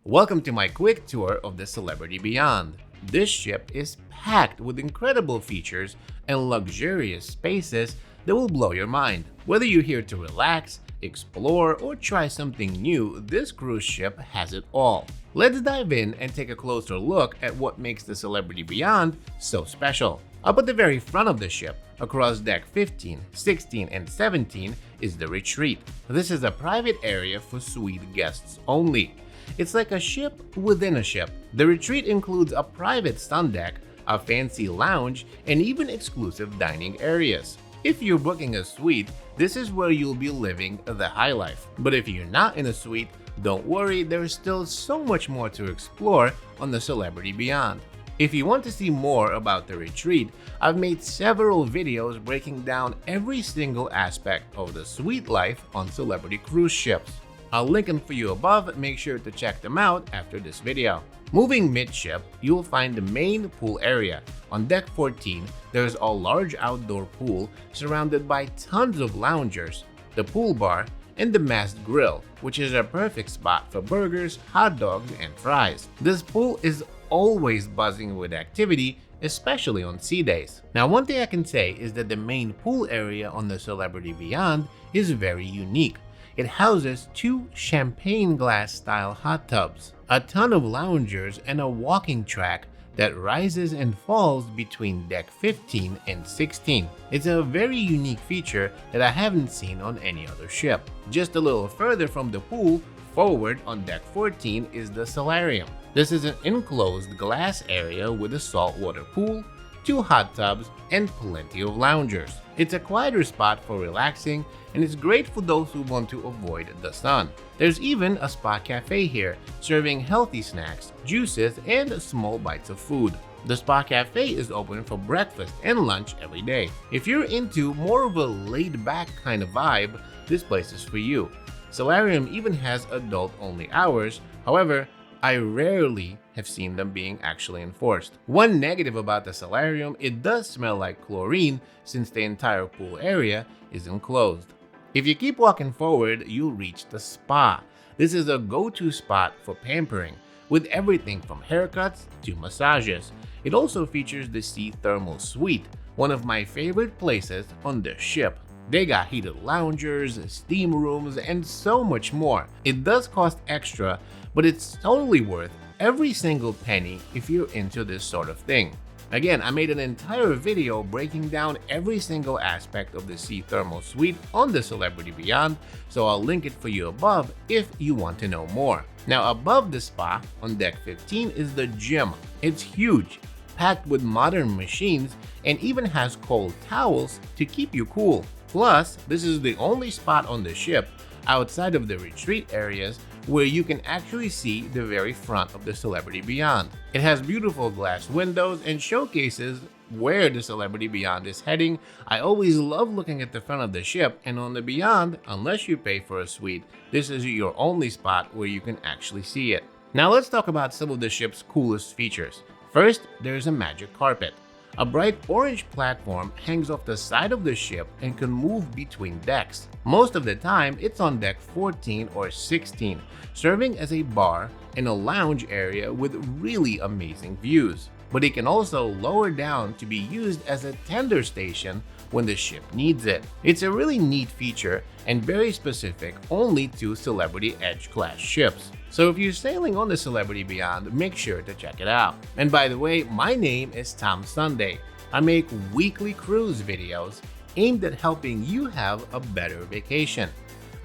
Welcome to my quick tour of the Celebrity Beyond. This ship is packed with incredible features and luxurious spaces that will blow your mind. Whether you're here to relax, explore, or try something new, this cruise ship has it all. Let's dive in and take a closer look at what makes the Celebrity Beyond so special. Up at the very front of the ship, across deck 15, 16, and 17 is the retreat. This is a private area for suite guests only. It's like a ship within a ship. The retreat includes a private sun deck, a fancy lounge, and even exclusive dining areas. If you're booking a suite, this is where you'll be living the high life. But if you're not in a suite, don't worry, there's still so much more to explore on the Celebrity Beyond. If you want to see more about the retreat, I've made several videos breaking down every single aspect of the suite life on celebrity cruise ships. I'll link them for you above, make sure to check them out after this video. Moving midship, you'll find the main pool area. On deck 14, there's a large outdoor pool surrounded by tons of loungers, the pool bar, and the masked grill, which is a perfect spot for burgers, hot dogs, and fries. This pool is always buzzing with activity, especially on sea days. Now, one thing I can say is that the main pool area on the Celebrity Beyond is very unique. It houses two champagne glass style hot tubs, a ton of loungers, and a walking track that rises and falls between deck 15 and 16. It's a very unique feature that I haven't seen on any other ship. Just a little further from the pool, forward on deck 14 is the Solarium. This is an enclosed glass area with a saltwater pool, two hot tubs, and plenty of loungers. It's a quieter spot for relaxing, and it's great for those who want to avoid the sun. There's even a spa cafe here, serving healthy snacks, juices, and small bites of food. The spa cafe is open for breakfast and lunch every day. If you're into more of a laid-back kind of vibe, this place is for you. Solarium even has adult-only hours, however, I rarely have seen them being actually enforced. One negative about the Solarium, it does smell like chlorine since the entire pool area is enclosed. If you keep walking forward, you'll reach the spa. This is a go-to spot for pampering, with everything from haircuts to massages. It also features the Sea Thermal Suite, one of my favorite places on this ship. They got heated loungers, steam rooms, and so much more. It does cost extra, but it's totally worth every single penny if you're into this sort of thing. Again, I made an entire video breaking down every single aspect of the Sea Thermal Suite on the Celebrity Beyond, so I'll link it for you above if you want to know more. Now, above the spa, on deck 15 is the gym. It's huge, packed with modern machines, and even has cold towels to keep you cool. Plus, this is the only spot on the ship outside of the retreat areas where you can actually see the very front of the Celebrity Beyond. It has beautiful glass windows and showcases where the Celebrity Beyond is heading. I always love looking at the front of the ship, and on the Beyond, unless you pay for a suite, this is your only spot where you can actually see it. Now let's talk about some of the ship's coolest features. First, there's a magic carpet. A bright orange platform hangs off the side of the ship and can move between decks. Most of the time, it's on deck 14 or 16, serving as a bar and a lounge area with really amazing views. But it can also lower down to be used as a tender station when the ship needs it. It's a really neat feature and very specific only to Celebrity Edge class ships. So if you're sailing on the Celebrity Beyond, make sure to check it out. And by the way, my name is Tom Sunday. I make weekly cruise videos aimed at helping you have a better vacation.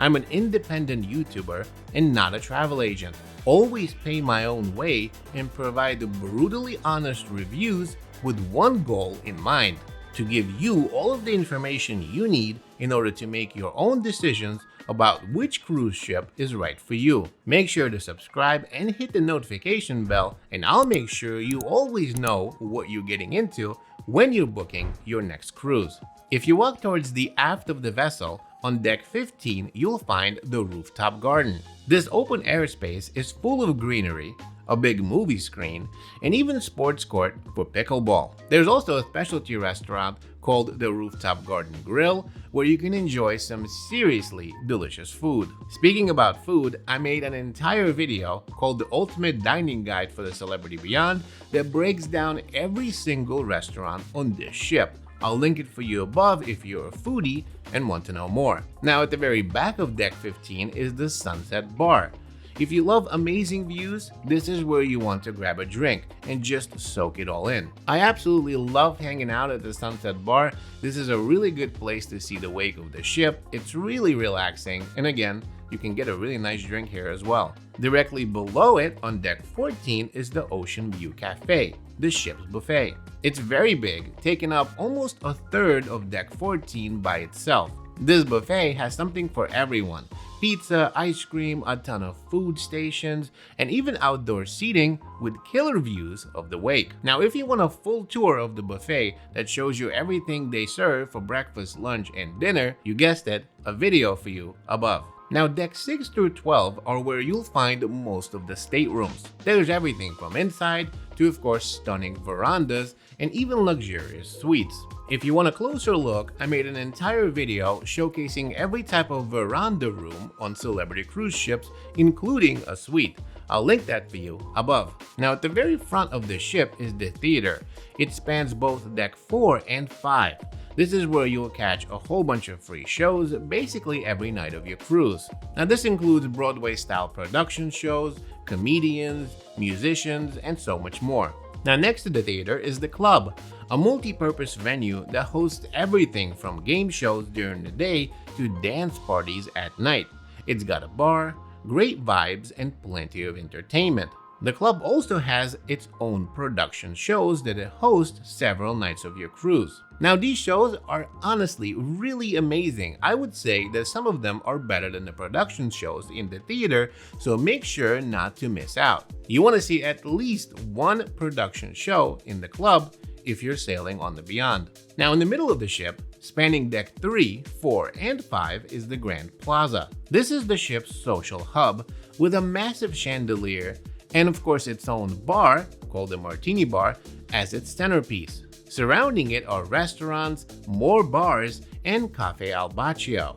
I'm an independent YouTuber and not a travel agent. Always pay my own way and provide brutally honest reviews with one goal in mind: to give you all of the information you need in order to make your own decisions about which cruise ship is right for you. Make sure to subscribe and hit the notification bell, and I'll make sure you always know what you're getting into when you're booking your next cruise. If you walk towards the aft of the vessel, on deck 15, you'll find the Rooftop Garden. This open airspace is full of greenery, a big movie screen, and even sports court for pickleball. There's also a specialty restaurant called the Rooftop Garden Grill, where you can enjoy some seriously delicious food. Speaking about food, I made an entire video called the Ultimate Dining Guide for the Celebrity Beyond that breaks down every single restaurant on this ship. I'll link it for you above if you're a foodie and want to know more. Now, at the very back of Deck 15 is the Sunset Bar. If you love amazing views, this is where you want to grab a drink and just soak it all in. I absolutely love hanging out at the Sunset Bar. This is a really good place to see the wake of the ship. It's really relaxing, and again, you can get a really nice drink here as well. Directly below it on Deck 14 is the Oceanview Café, the ship's buffet. It's very big, taking up almost a third of Deck 14 by itself. This buffet has something for everyone. Pizza, ice cream, a ton of food stations, and even outdoor seating with killer views of the wake. Now, if you want a full tour of the buffet that shows you everything they serve for breakfast, lunch, and dinner, you guessed it, a video for you above. Now, Decks 6 through 12 are where you'll find most of the staterooms. There's everything from inside to, of course, stunning verandas and even luxurious suites. If you want a closer look, I made an entire video showcasing every type of veranda room on celebrity cruise ships, including a suite. I'll link that for you above. Now, at the very front of the ship is the theater. It spans both Deck 4 and 5. This is where you'll catch a whole bunch of free shows basically every night of your cruise. Now, this includes Broadway-style production shows, comedians, musicians, and so much more. Now, next to the theater is the club, a multi-purpose venue that hosts everything from game shows during the day to dance parties at night. It's got a bar, great vibes, and plenty of entertainment. The club also has its own production shows that it hosts several nights of your cruise. Now, these shows are honestly really amazing. I would say that some of them are better than the production shows in the theater, so make sure not to miss out. You want to see at least one production show in the club if you're sailing on the Beyond. Now, in the middle of the ship, spanning Deck 3, 4, and 5 is the Grand Plaza. This is the ship's social hub with a massive chandelier and of course its own bar, called the Martini Bar, as its centerpiece. Surrounding it are restaurants, more bars, and Cafe Al Baccio,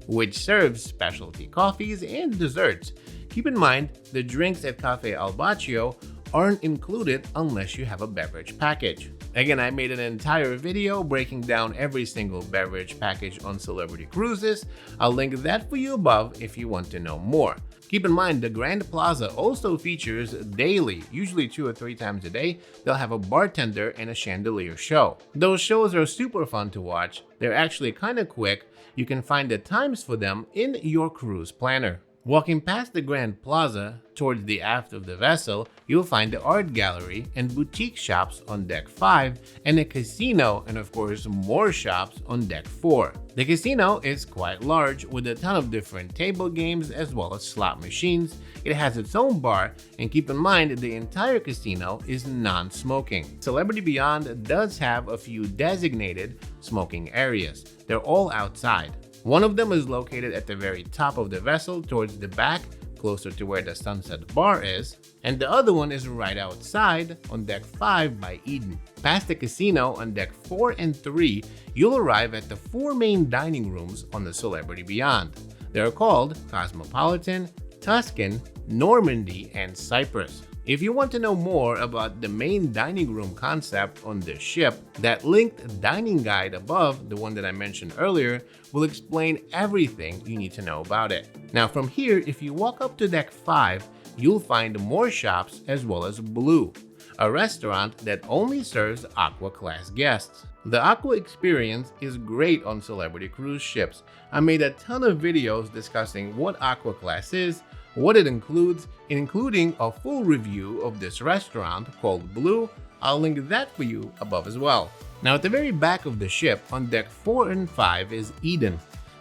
which serves specialty coffees and desserts. Keep in mind, the drinks at Cafe Al Baccio aren't included unless you have a beverage package. Again, I made an entire video breaking down every single beverage package on Celebrity Cruises. I'll link that for you above if you want to know more. Keep in mind, the Grand Plaza also features daily, usually 2 or 3 times a day, they'll have a bartender and a chandelier show. Those shows are super fun to watch. They're actually kind of quick. You can find the times for them in your cruise planner. Walking past the Grand Plaza, towards the aft of the vessel, you'll find the art gallery and boutique shops on Deck 5 and a casino and of course more shops on Deck 4. The casino is quite large with a ton of different table games as well as slot machines. It has its own bar, and keep in mind the entire casino is non-smoking. Celebrity Beyond does have a few designated smoking areas. They're all outside. One of them is located at the very top of the vessel towards the back, closer to where the Sunset Bar is, and the other one is right outside on Deck 5 by Eden. Past the casino on Deck 4 and 3, you'll arrive at the 4 main dining rooms on the Celebrity Beyond. They are called Cosmopolitan, Tuscan, Normandy, and Cyprus. If you want to know more about the main dining room concept on this ship, that linked dining guide above, the one that I mentioned earlier, will explain everything you need to know about it. Now from here, if you walk up to Deck 5, you'll find more shops as well as Blue, a restaurant that only serves Aqua class guests. The Aqua experience is great on Celebrity cruise ships. I made a ton of videos discussing what Aqua class is, what it includes, including a full review of this restaurant called Blue. I'll link that for you above as well. Now at the very back of the ship on Deck 4 and 5 is Eden.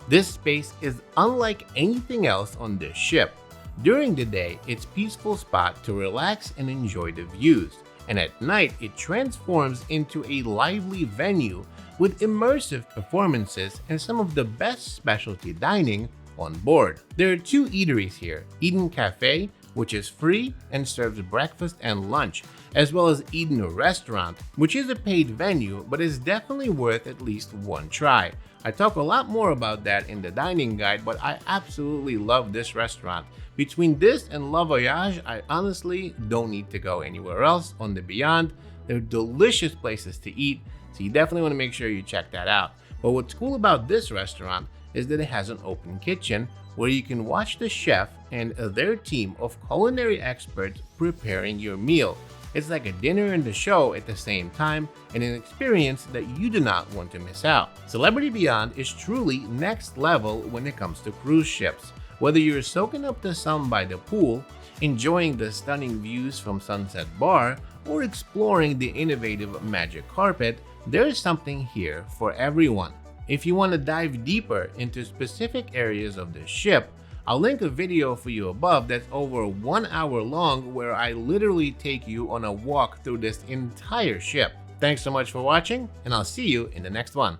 This space is unlike anything else on this ship. During the day, it's a peaceful spot to relax and enjoy the views, and at night it transforms into a lively venue with immersive performances and some of the best specialty dining on board. There are 2 eateries here, Eden Cafe, which is free and serves breakfast and lunch, as well as Eden Restaurant, which is a paid venue but is definitely worth at least one try. I talk a lot more about that in the dining guide, but I absolutely love this restaurant. Between this and La Voyage, I honestly don't need to go anywhere else on the Beyond. They're delicious places to eat, so you definitely want to make sure you check that out. But what's cool about this restaurant is that it has an open kitchen where you can watch the chef and their team of culinary experts preparing your meal. It's like a dinner and a show at the same time, and an experience that you do not want to miss out. Celebrity Beyond is truly next level when it comes to cruise ships. Whether you're soaking up the sun by the pool, enjoying the stunning views from Sunset Bar, or exploring the innovative magic carpet, there's something here for everyone. If you want to dive deeper into specific areas of the ship, I'll link a video for you above that's over 1 hour long where I literally take you on a walk through this entire ship. Thanks so much for watching, and I'll see you in the next one.